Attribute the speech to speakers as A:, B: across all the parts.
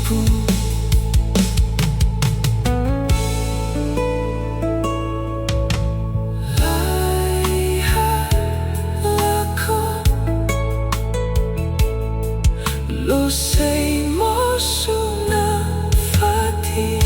A: hatiku. Lo sei mosso nafati.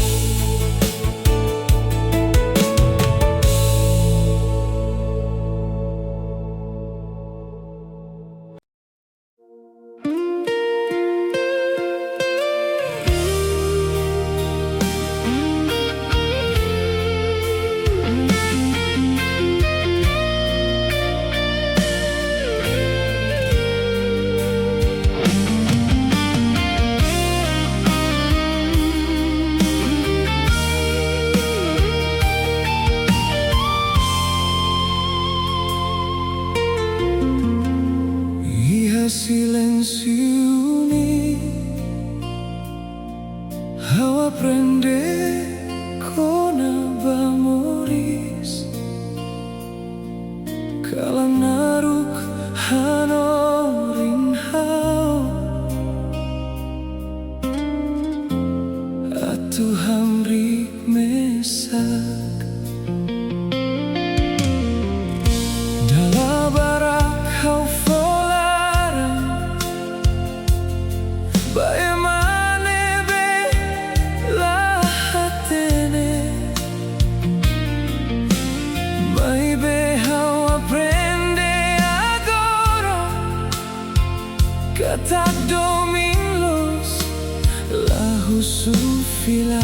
A: Silenzio how aprende con amores kala naruk hanorin hao atu hamrik mesak dalam barak kau kata dominus lahu sufila.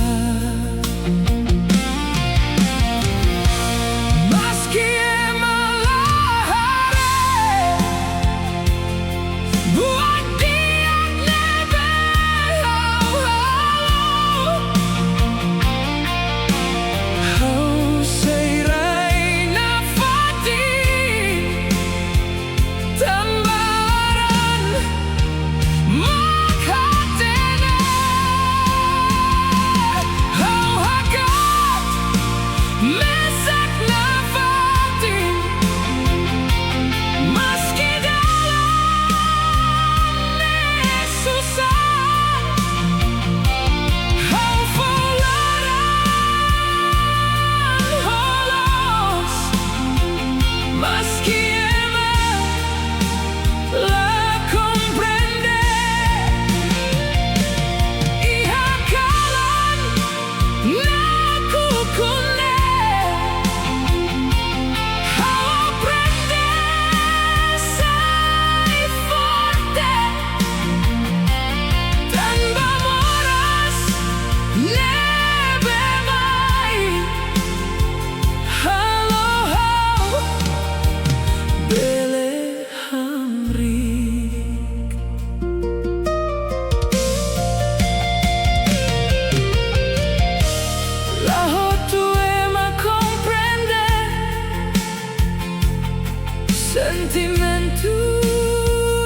A: Sentimentu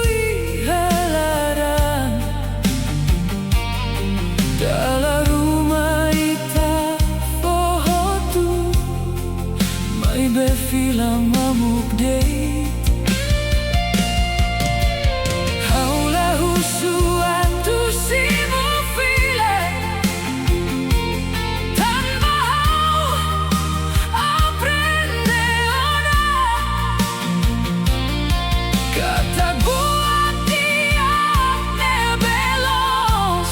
A: ihalaran dalam rumah ita fohotu mai befilang mamuk dei haulahu suatu simu file tanpa hau aprende ona kata buat dia nebelos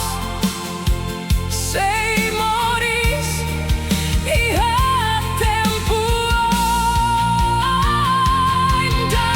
A: sei moris iha tempo ainda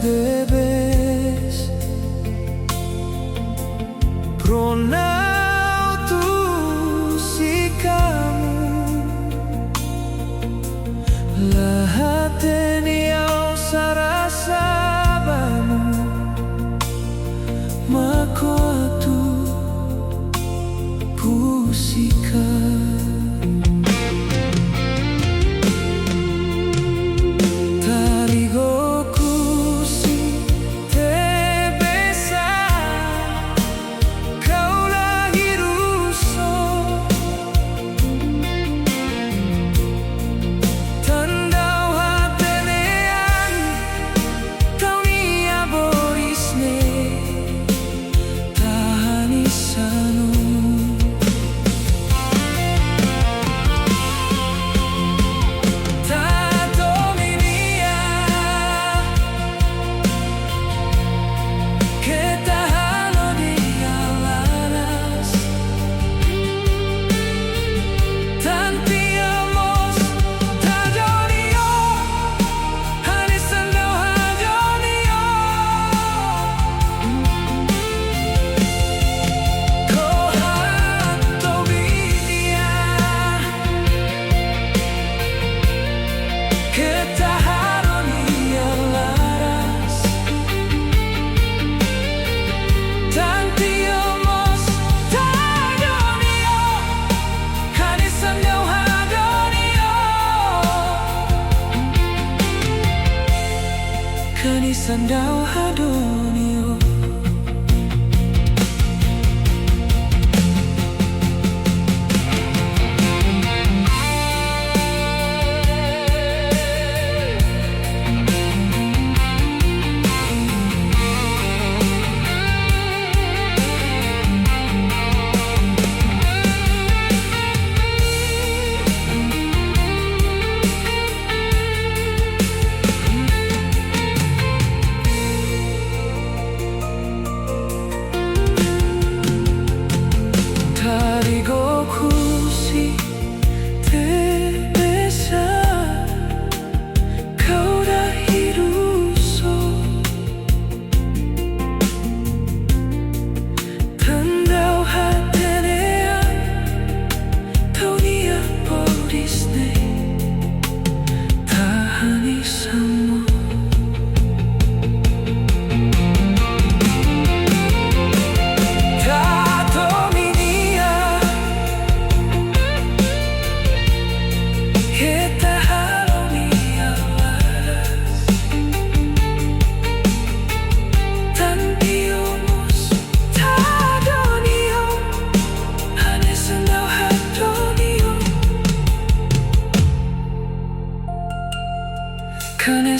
A: debes pronautu si kamu lahat niyaw sarasabamu makuatu pusika. Sandau hadonio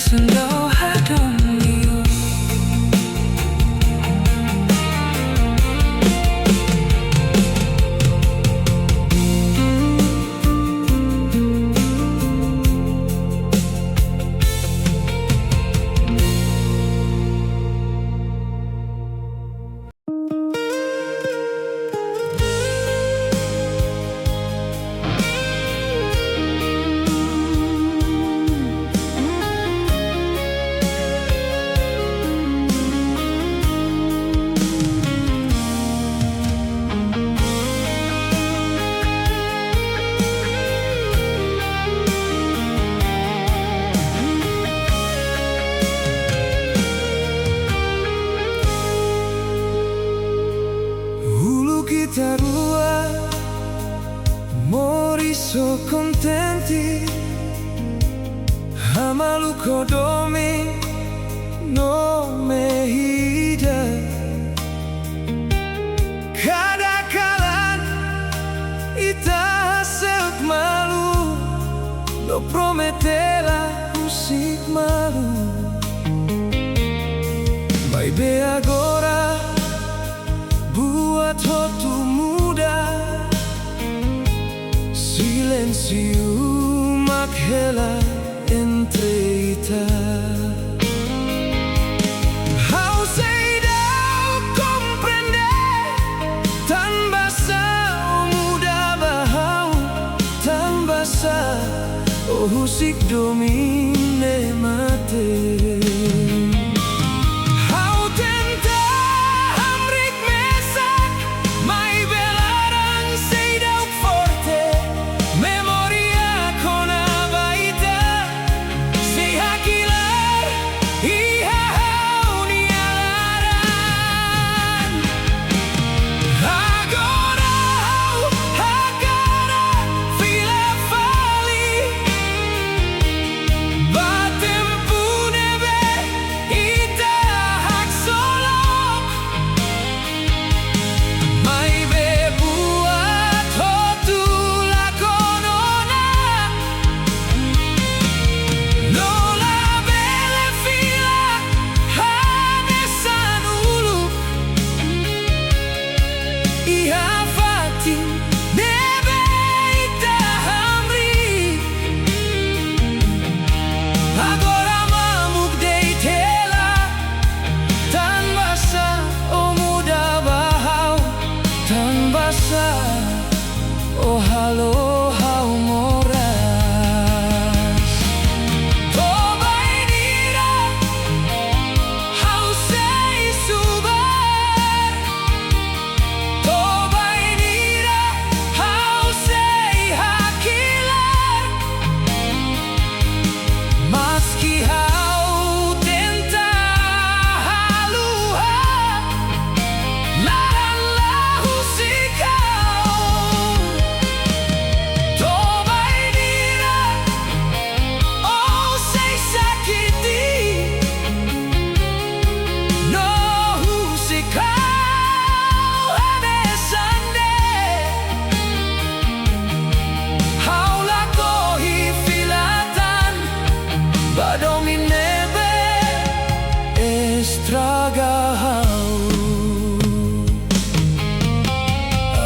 A: Sandau hadonio malu kodomi no mehida. Kadang-kadang ita hasek malu, no prometela musik malu. Baby agora buat waktu muda, silencio maghela entre ita. How say thou comprender, tan basa o muda bahau, tan basa o husik domine mate. Oh halo hau moras, tobai dira, hau sei subar, tobai dira, hau sei hakilar, maski hau tenta halua, laran lahu sikau.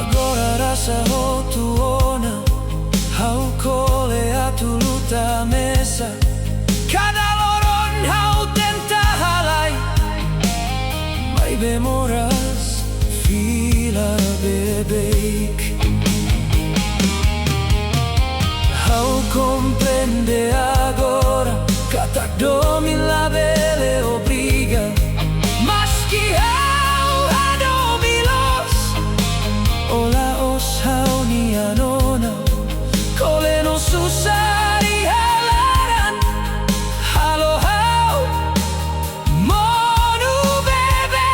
A: Agora rasa ho tuona, hau cole atu luta mesa. Cada loron hau tenta halai, mai bemoras fila bebeik. Hau comprende agora, katak domin la bele obriga. Maski hau adomilos, ola os hau ni anona, kole no susari halaran, halo hau monu bebe.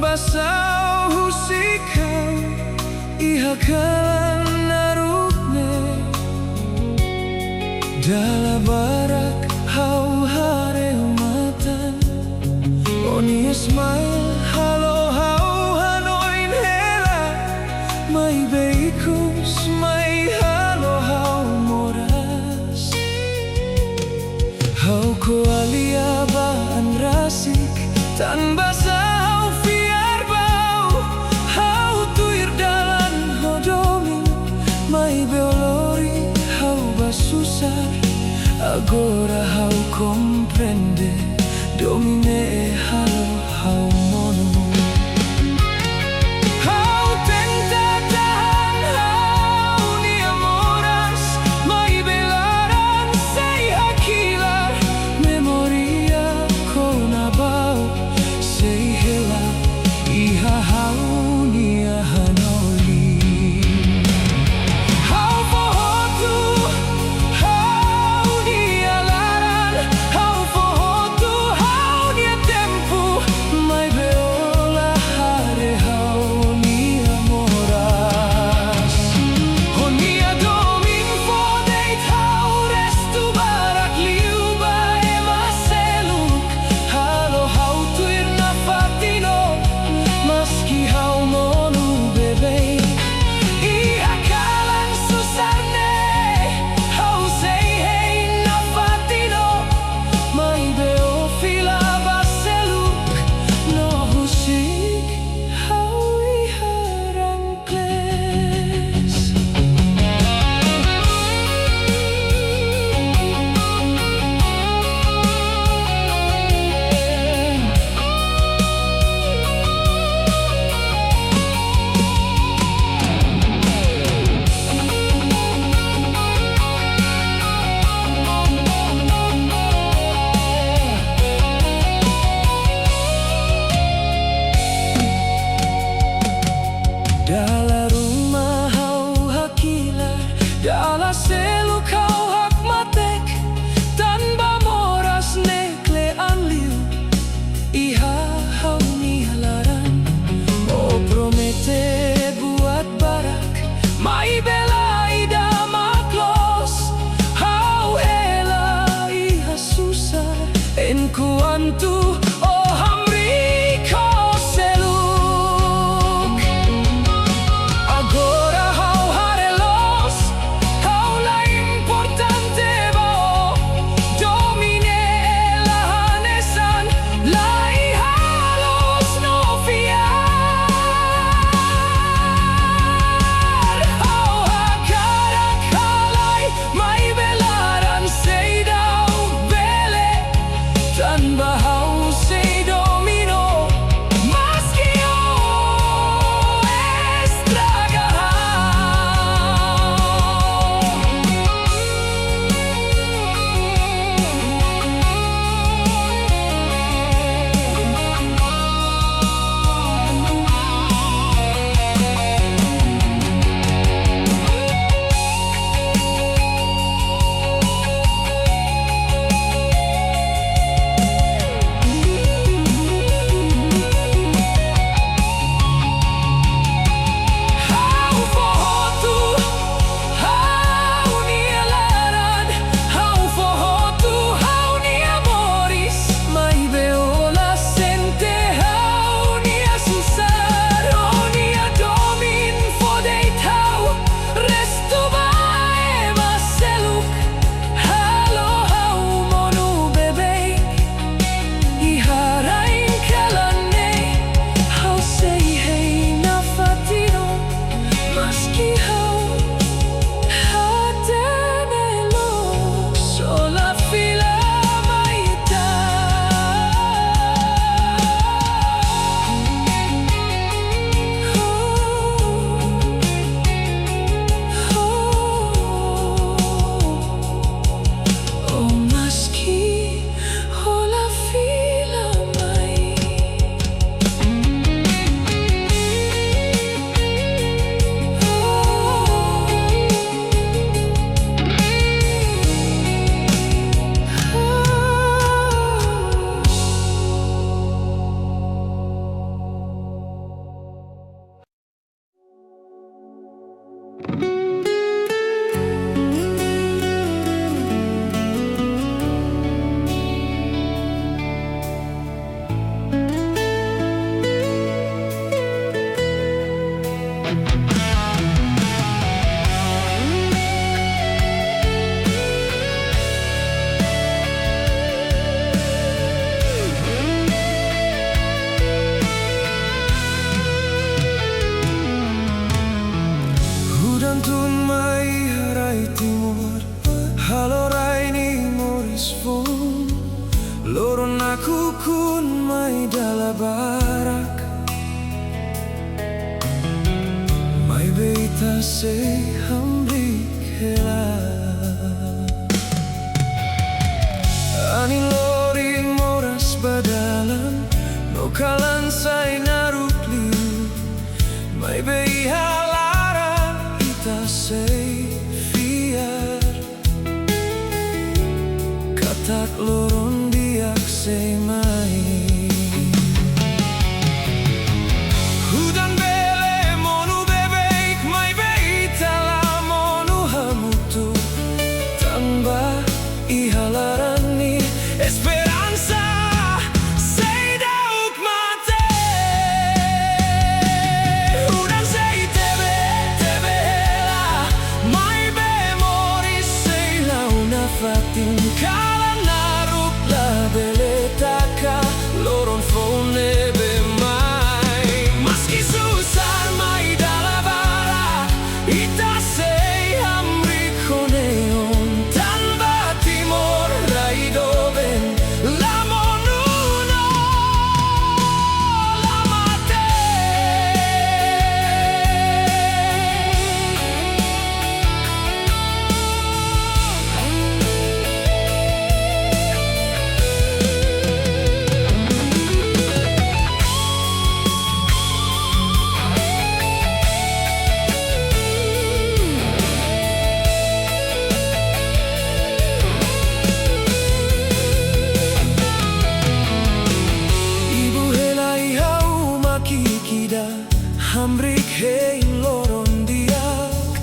A: basau husikau iha kalan narukne dala barak hau hare matan oni smile halo hau hanoin hela mai beikus mai halo hau moras hau ko alia baan rasik tan basau fiar bau hau tuir dalan hodomi mai beolori hau basusar agora hau comprende domine halo hau mono hau tenta tahan hau ni amoras mai belaran sei hakilar memoria kona bau sei hela iha hau ni hanoli hau fohotu hau ni alaran hau fohotu hau ni te Itasay hambrik hela Ani loring moras badalan No kalan say narukliu May beihalaran itasay fiar Katak loron diak say mai Hudan bele monu bebek May beitala monu hamutu Tanpa ihalaran ni esperanza Say dauk mate Hudan say tebe hela May memories say launa fatin Kala naruk la beletaka Loron fone be mai Maski susar mai dalabara Itasay hamrik honeon Tanba timor raidoben La monuno la mate Ibu hela ihau makikida Hamrik hei loron diak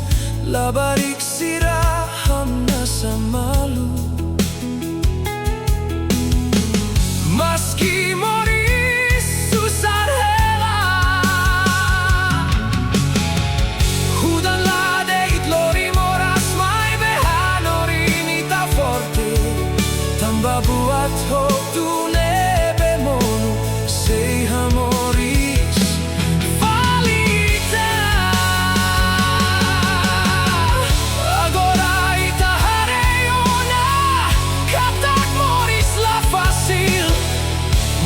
A: Labarik sirah hamna samalu Maski moris susar hela Hudan ladeit lori moras Mai behanori nita forte Tamba buat hope tu nebe monu Say hamoris Valita Agora ita hareona Katak moris la facil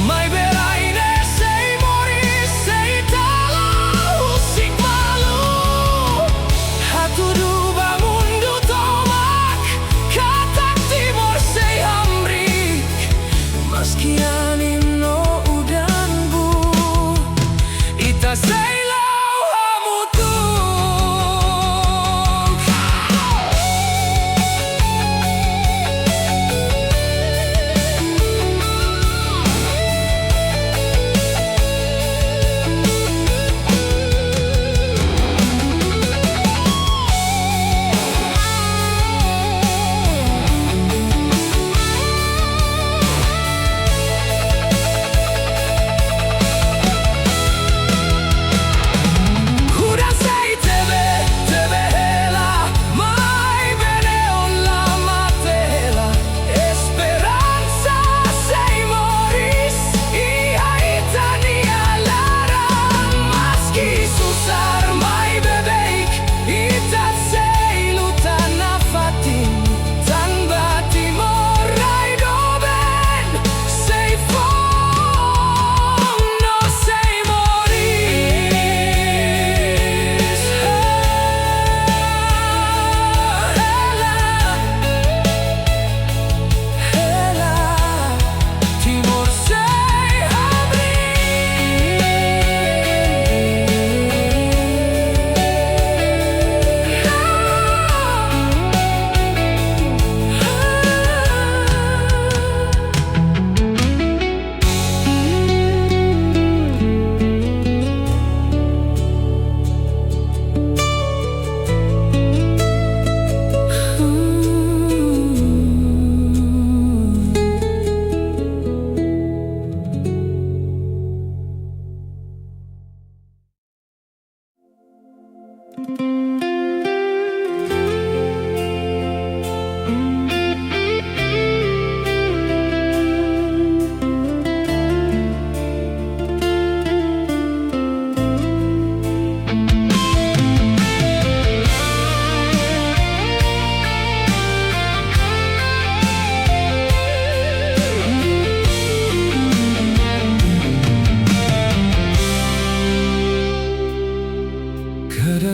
A: Mai beraine say moris Say tala usik malu Hatudu bamundu tomak Katak timor say hamrik Maski anim no udan bu Itasay lau hamutung Hudan say tebe hela Mai beneon la matela Esperanza say moris Ia itani alaran Maski susar mai bebeik Itat say lutana fatin Tanba timor raidoben Say fong no say moris Hela Timor say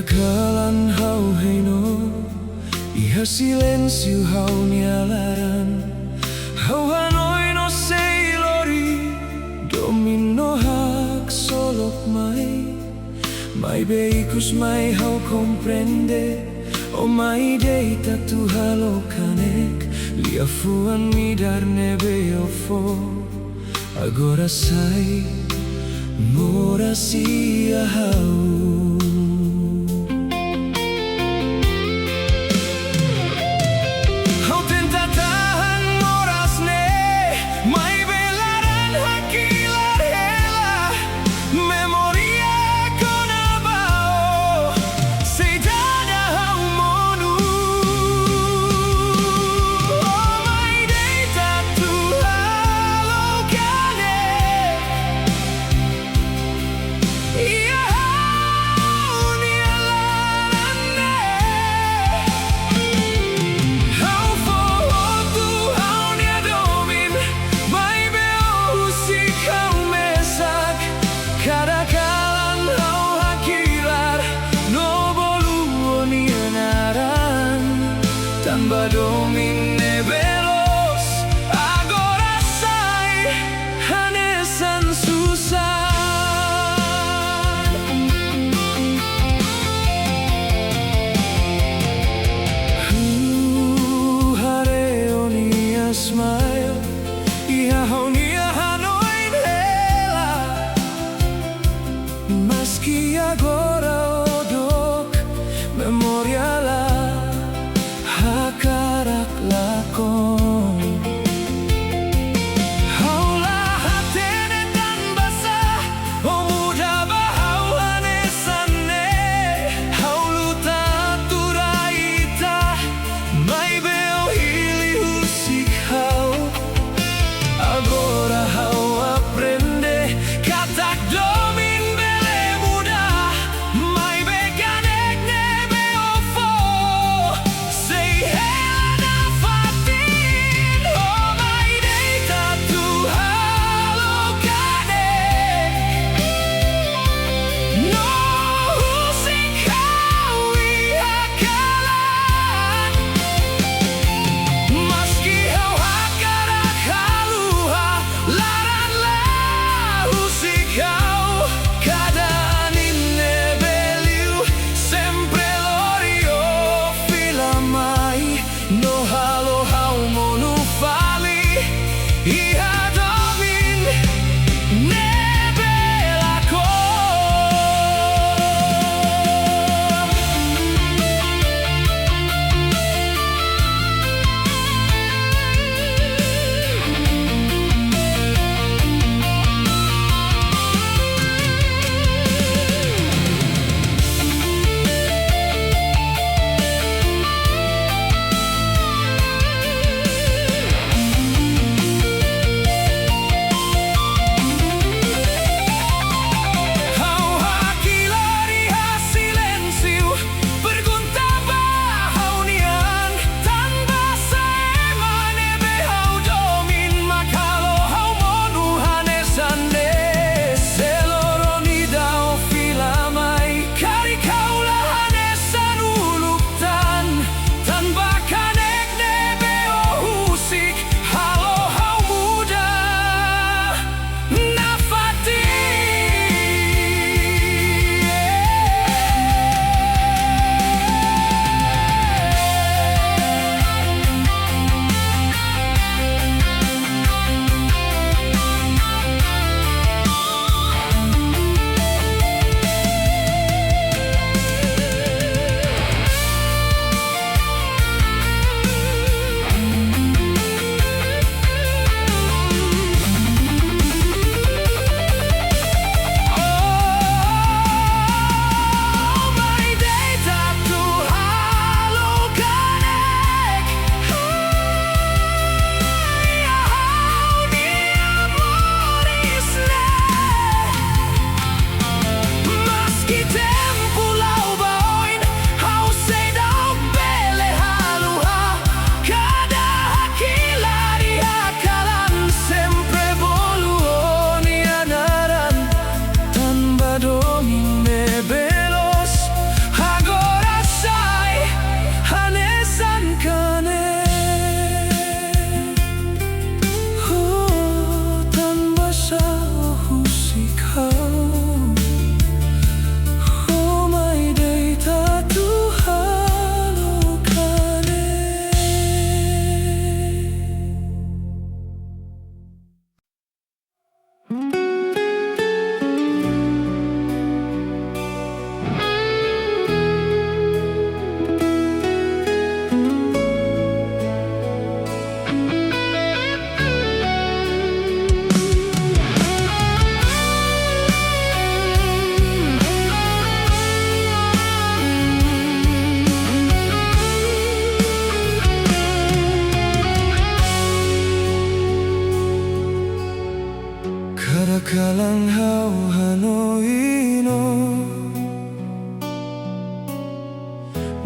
A: Kadakalan hau heino Iha silensio hau nialaran Hau hanoi no seilori Domino hak solok mai Mai beikus mai hau comprende O mai deita tu halokanek Lia fuan mi dar nebe ofo Agora sai Mora sia hau Domine veloz Agora sai Hanesan susah Hareo nia smile Iha honia hanoin hela Maski agora odok Memoriala Hakarak lakon Haulah hatene dan basah O muda bahau hanesane Hauluta turaita Mai beo hili husik hau Agora hau aprende Katak domin bele muda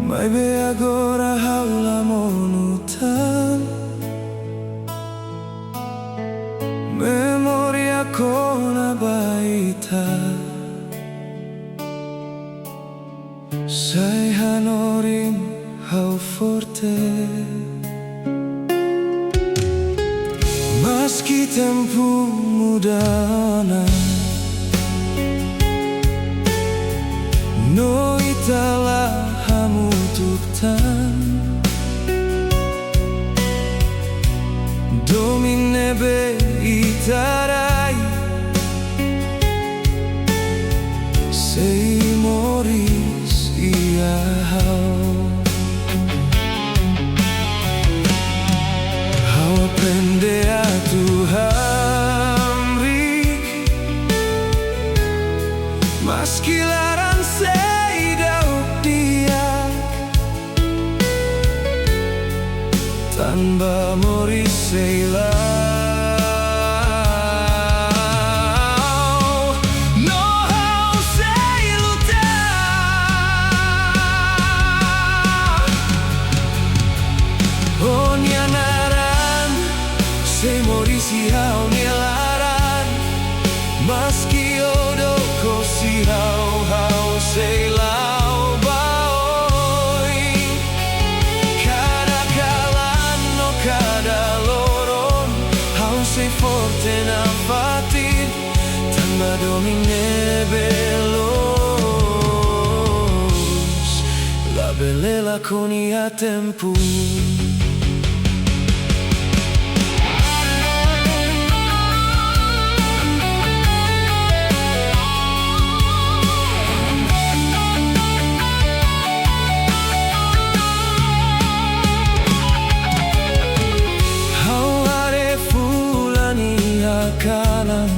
A: Mai be agora haula monutan memoria con baita sai hanorim how forte meski tempo mudana no itala hamutuptan domine be itarai sei moris ia how aprende a Tuhan meski larang sei dauk dia tanpa moris sei sei morisi hau nilaran maski odo kosi hau sei lau baoi kada kalan no kada loron hau sei forte na fatir tanpa domine belos la belela con ia tempo. Kalan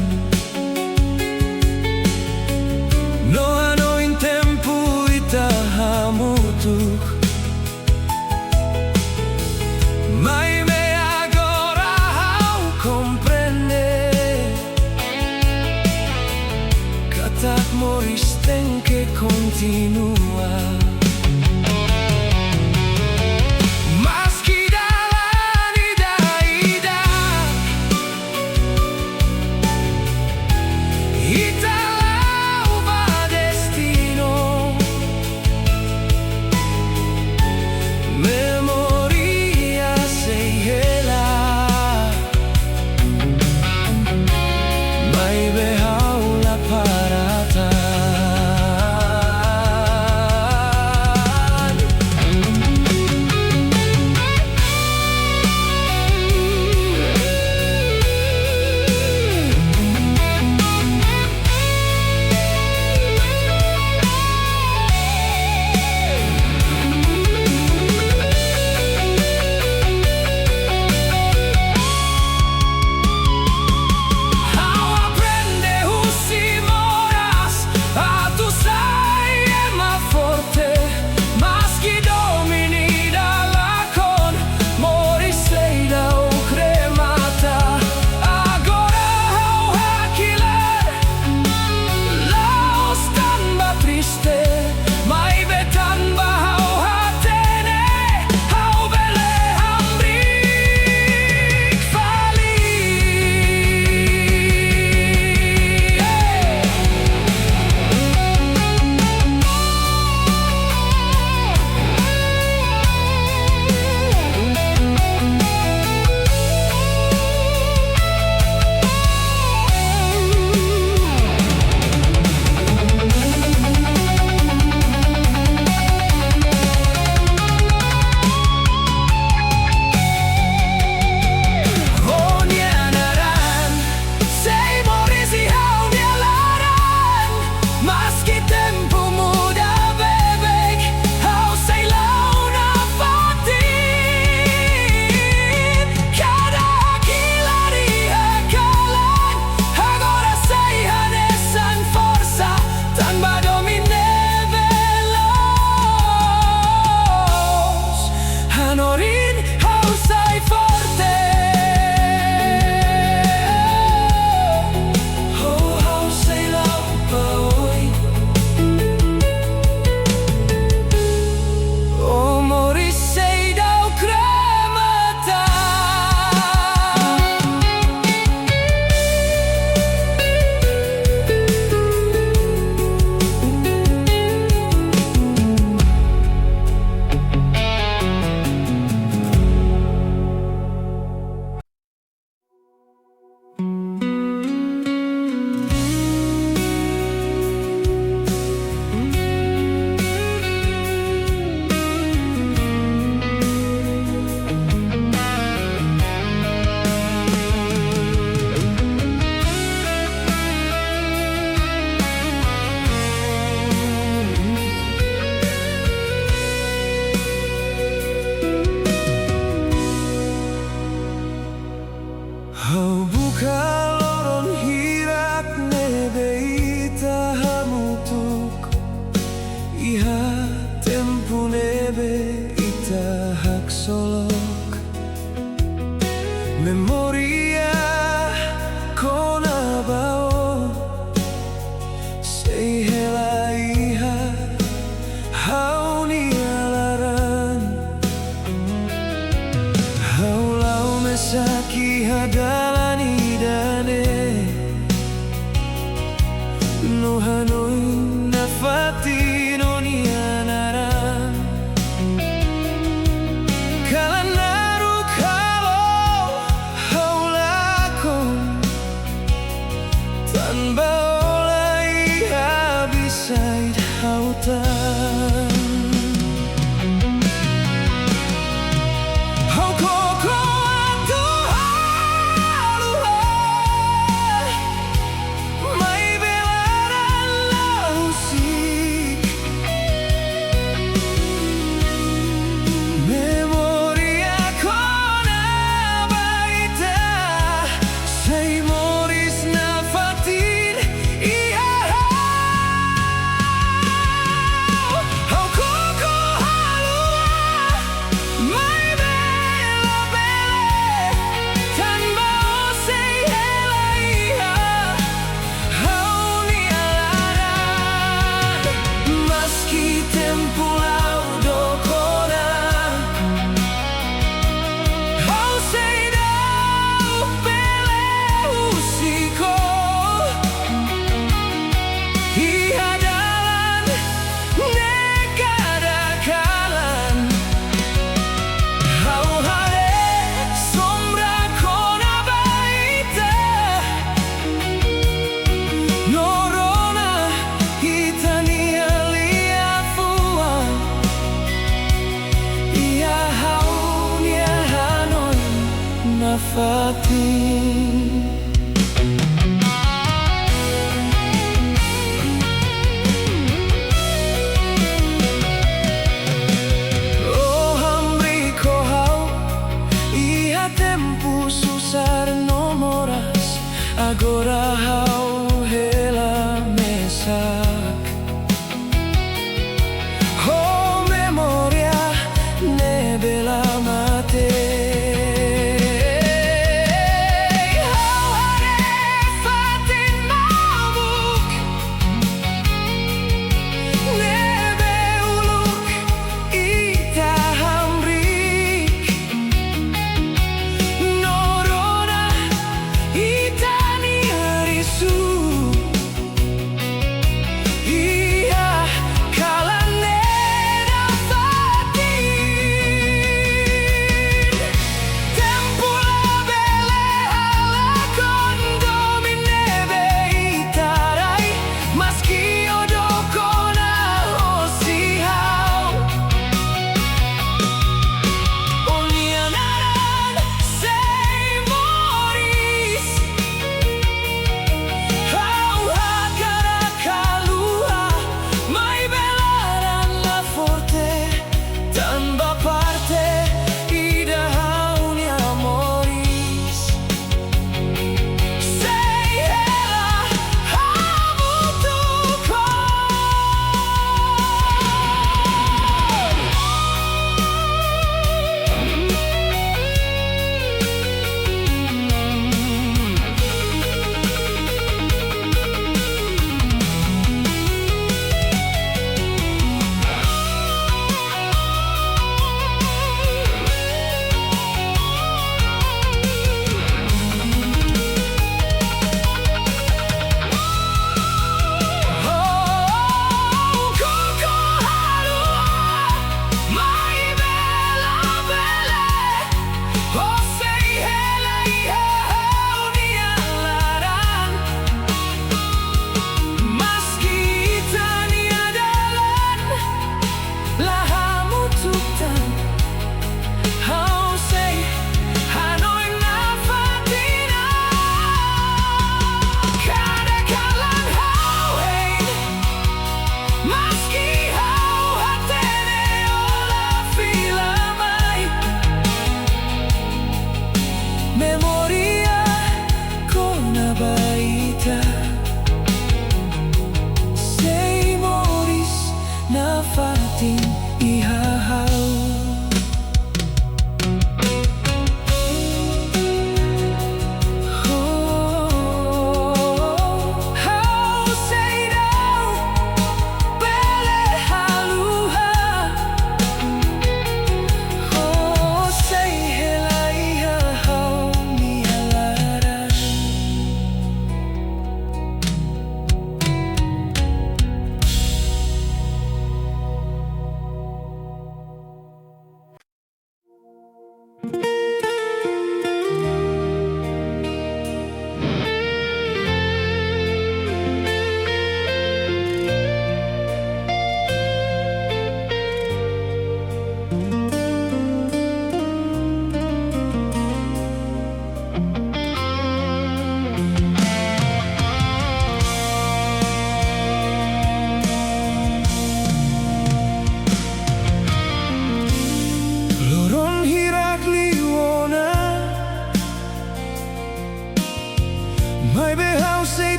A: no ano in tempo ita hamutuk mai me agora how comprende katak moris ten que continua lautan. Oh koko Tuhan, mai belaran lausik memoria kona baita say moris na fatin iya.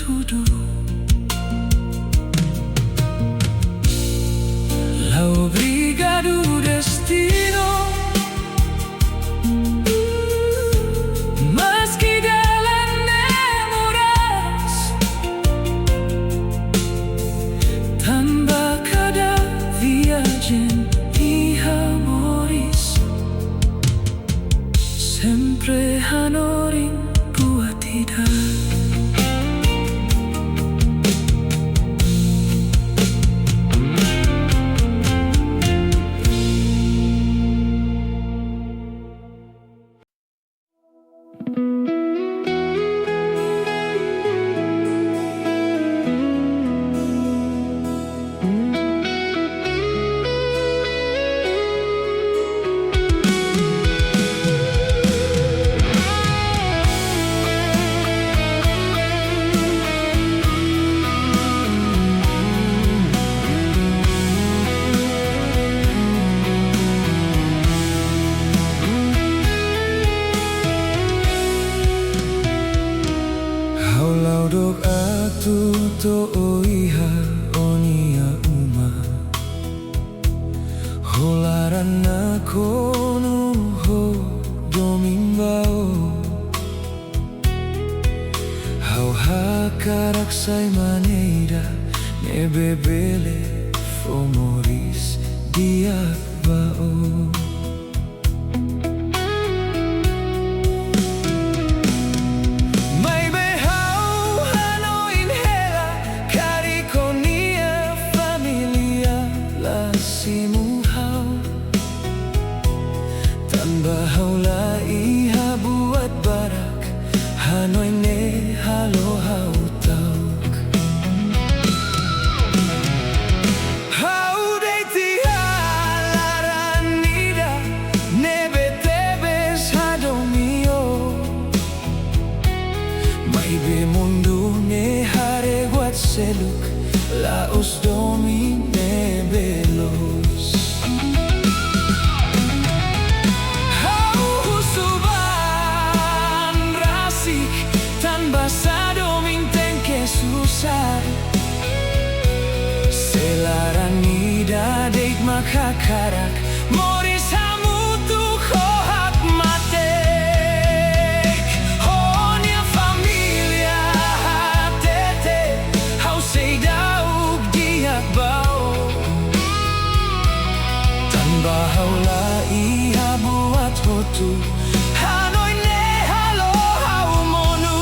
A: tudo. Obrigado, destino. Meski dalam memoras tanpa kada viagem di amores, sempre hanoring buat tidak.
B: Laudok atu to oiha onia uma holaran kono ho domimbao hau hakarak sai maneira ne bebele fomoris diak bao. Bahaulah iha buat barak Hanoi ne halo hau tauk Hau deiti halaran nida Nebe tebes hadomio Mai be mundu ne hare guat seluk Laos domi ne belos Selarani dadek makakarak Moris hamutu kohak matek Honia familia hatete Hau seidauk diak bau Tanpa haula iha buat hotu Hanoi ne halo hau monu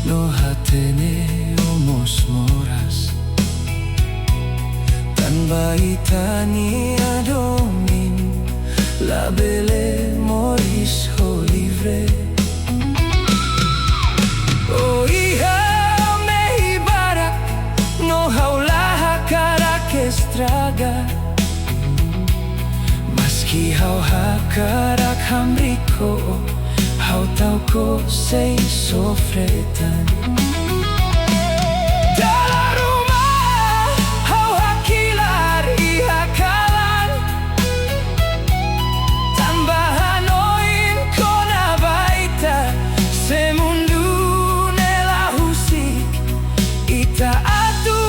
B: No hatene omos moras Tan baitani adomin La belle moris ho livre Oh iha me ibarak No haulaha karak estraga Maski hau hakarak hamriko Hau tau ko sei sofretan Dalam rumah hau hakilar iha kalan Tambahan oin kona baita Semundu nela husik Ita atu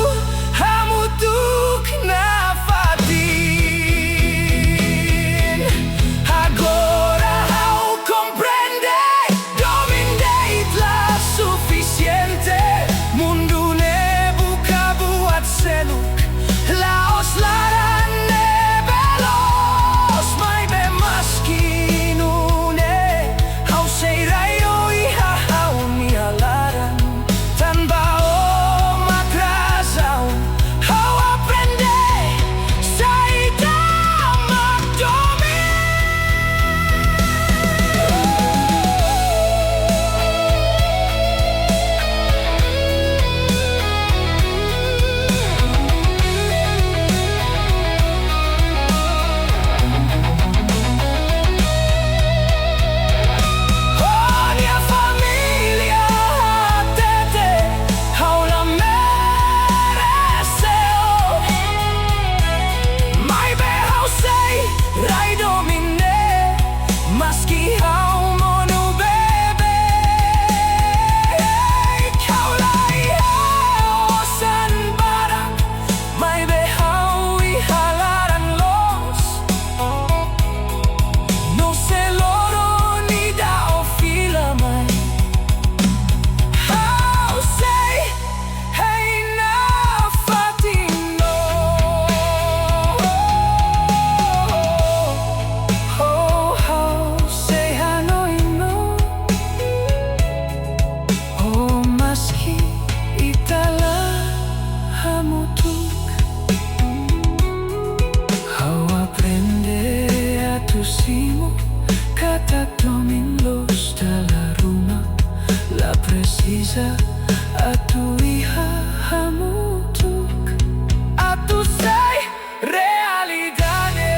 B: hamutuk nafatin Agora hau comprende Domindeit la suficiente
A: bisa atu iha hamutuk
B: atu sai realidade.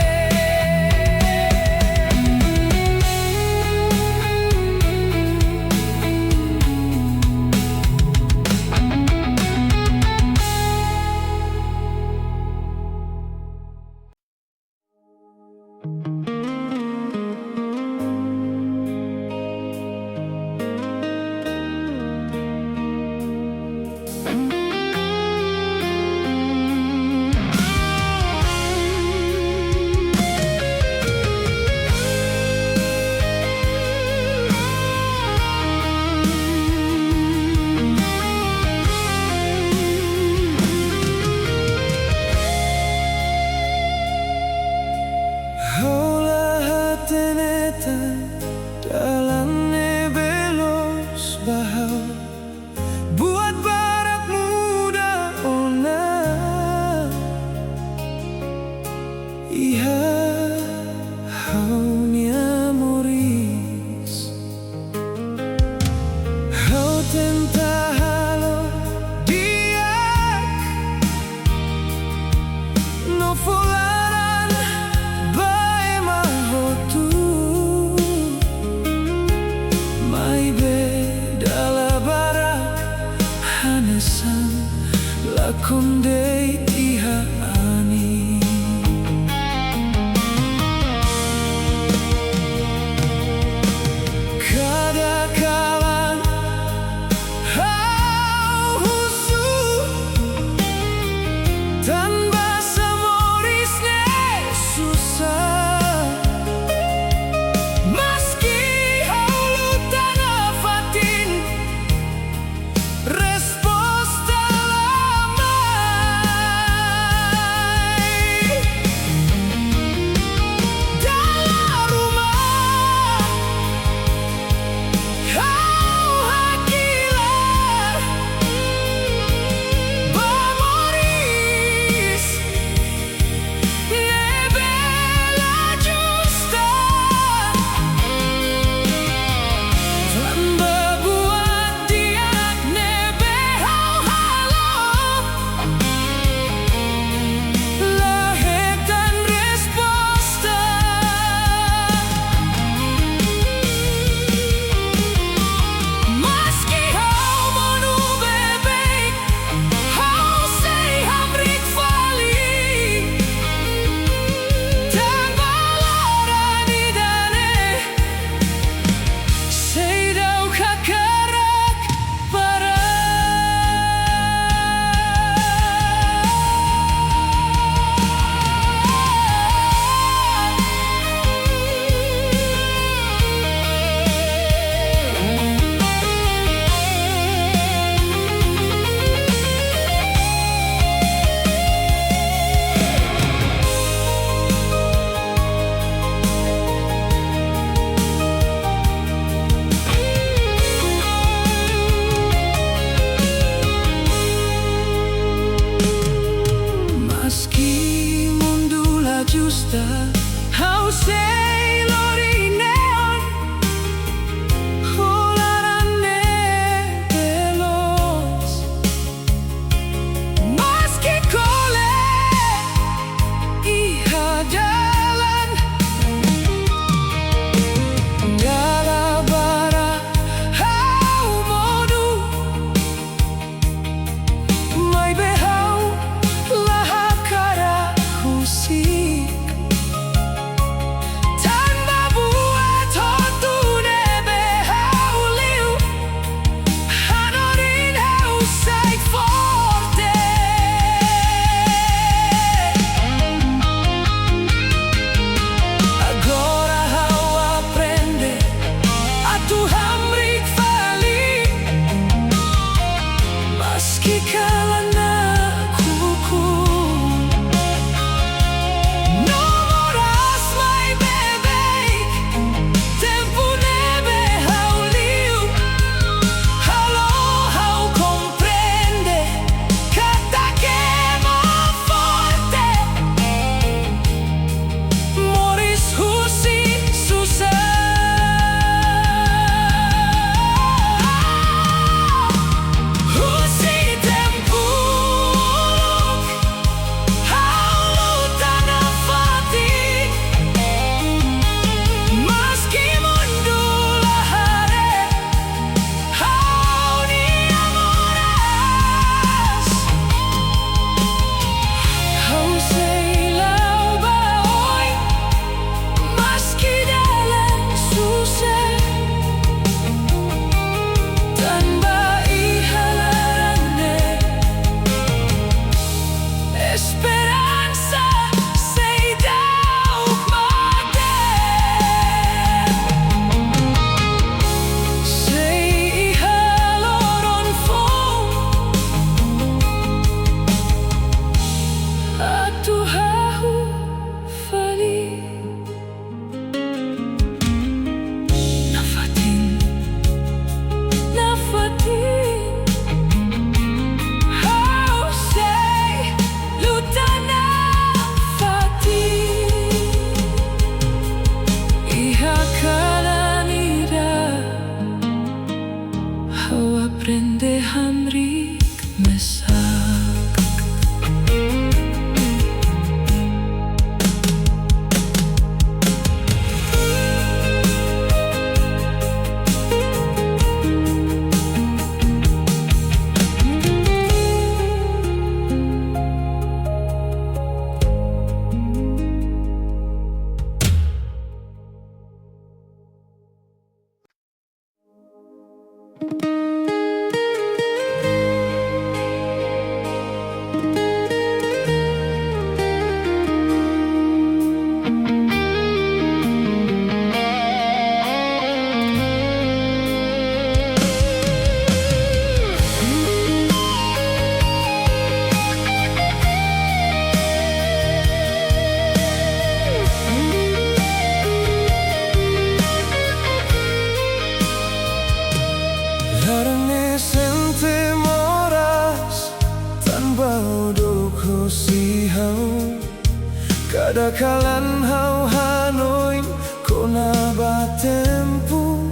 B: Kadakalan hau hanoin kona batempu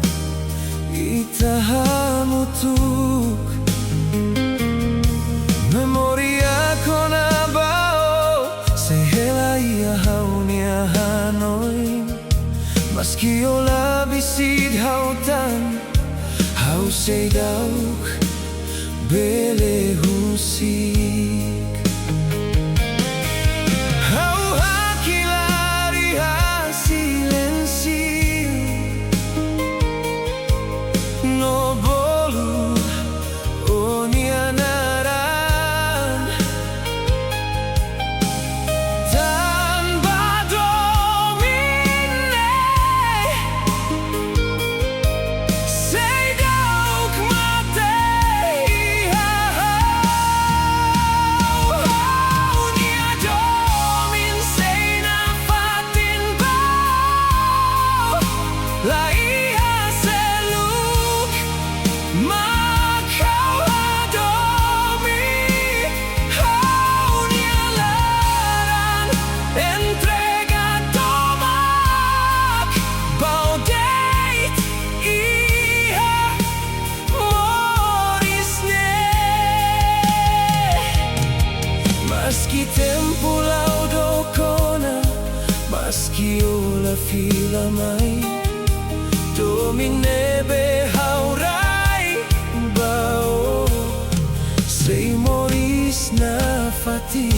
B: itahamutuk memoria kona bao sehela ia haunia hanoin maski ola bisid hautan hau seidauk bele husik Maski tempo laudo kona, maski ola fila mai, domine be haurai bao, sei moris na fati.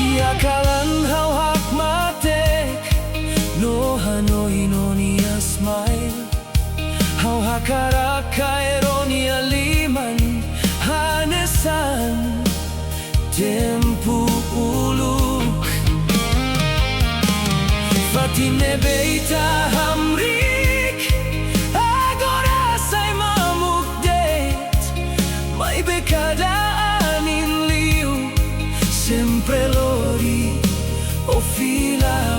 B: Ia kalan hau hak matek, no hanoi no nia smile. Hau hakaraka eronia liman hanesan tempu uluk fatine beita hamrik agora sai mamuk det mai bekada anin liu sempre lori o fila